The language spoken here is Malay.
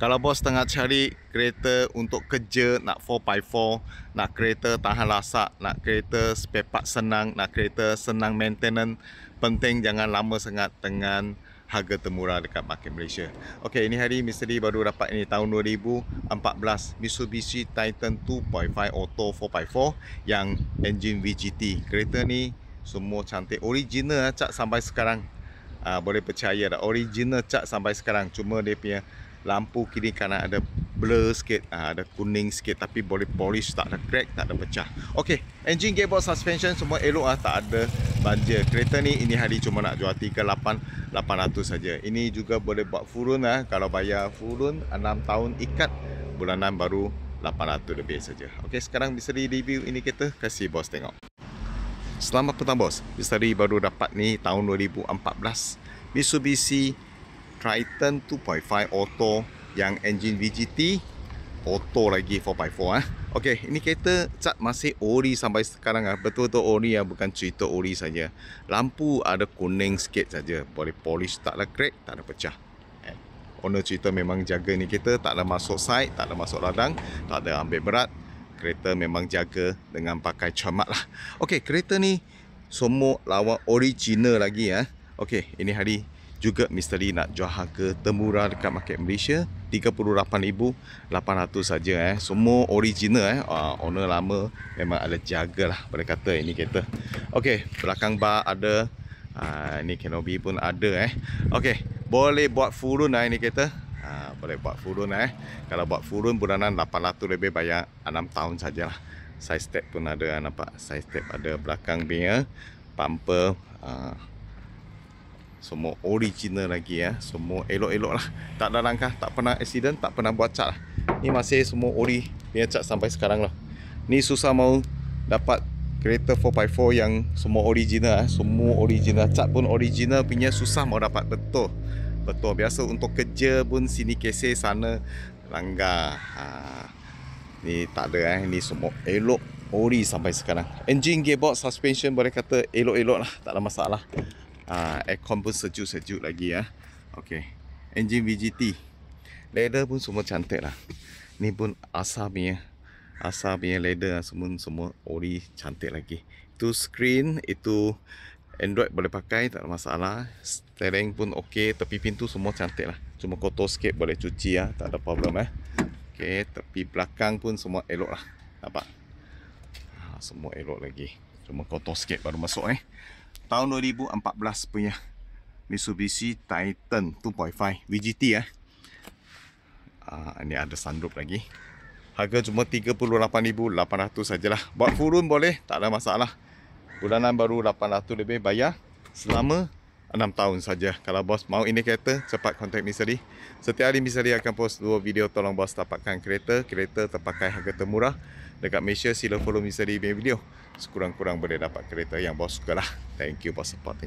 Kalau bos tengah cari kereta untuk kerja, nak 4x4, nak kereta tahan lasak, nak kereta spare part senang, nak kereta senang maintenance, penting jangan lama sangat dengan harga termurah dekat market Malaysia. Okey, ini hari Mr. D baru dapat ini tahun 2014 Mitsubishi Titan 2.5 Auto 4x4 yang engine VGT. Kereta ni semua cantik, original cak sampai sekarang. Boleh percaya dah, original cak sampai sekarang. Cuma dia punya lampu kiri kanan ada blur sikit, ada kuning sikit, tapi boleh polish, tak ada crack, tak ada pecah. Okey, engine, gearbox, suspension semua elok tak ada banjir. Kereta ni ini hari cuma nak jual 38,800 saja. Ini juga boleh buat full run kalau bayar full run 6 tahun ikat, bulanan baru 800 lebih saja. Okey, sekarang Mr. D review ini kereta, kasih bos tengok. Selamat petang bos. Mr. D baru dapat ni tahun 2014 Mitsubishi Triton 2.5 Auto yang engine VGT, auto lagi 4x4 Okey, ini kereta cat masih ori sampai sekarang betul-betul ori bukan cerita ori saja. Lampu ada kuning sikit saja, boleh polish, tak ada crack, tak ada pecah. Owner cerita memang jaga ni kereta, tak ada masuk side, tak ada masuk ladang, tak ada ambil berat. Kereta memang jaga dengan pakai cermat lah. Okey, kereta ni semua lawan original lagi Okey, ini hari juga Mr. D nak jual harga termurah dekat market Malaysia, 38,800 saja Semua original owner lama memang ada jagalah, boleh kata ini kereta. Okey, belakang bar ada, ni canopy pun ada Okey, boleh buat full run ini kereta. Boleh buat full run Kalau buat full run bulanan 800 lebih, bayar 6 tahun sajalah. Side step pun ada, nampak side step ada, belakang punya bumper semua original lagi semua elok-elok lah, tak ada langkah, tak pernah accident, tak pernah buat cat lah. Ni masih semua ori punya cat sampai sekarang lah. Ni susah mau dapat kereta 4x4 yang semua original semua original, cat pun original punya, susah mau dapat. Betul biasa untuk kerja pun sini kese sana langgar. Ni tak ada ni semua elok ori sampai sekarang. Engine, gearbox, suspension boleh kata elok-elok lah, tak ada masalah. Aircon pun sejuk-sejuk lagi Okey, engine VGT, leather pun semua cantik lah. Ni pun asal punya leather semua ori cantik lagi. Itu screen, itu Android boleh pakai, tak ada masalah. Steering pun okey, tepi pintu semua cantik lah. Cuma kotor sikit, boleh cuci tak ada problem Okey, tepi belakang pun semua elok lah, nampak semua elok lagi, cuma kotor sikit baru masuk Tahun 2014 punya Mitsubishi Titan 2.5 VGT Ini ada sunroof lagi. Harga cuma 38,800 sajalah. Buat full run boleh, tak ada masalah. Bulanan baru 800 lebih, bayar selama 6 tahun saja. Kalau bos mau ini kereta, cepat kontak Mr. D. Setiap hari Mr. D akan post 2 video tolong bos dapatkan kereta terpakai harga termurah dekat Malaysia. Sila follow Mr. D punya video, sekurang-kurang boleh dapat kereta yang bos suka lah. Thank you bos support.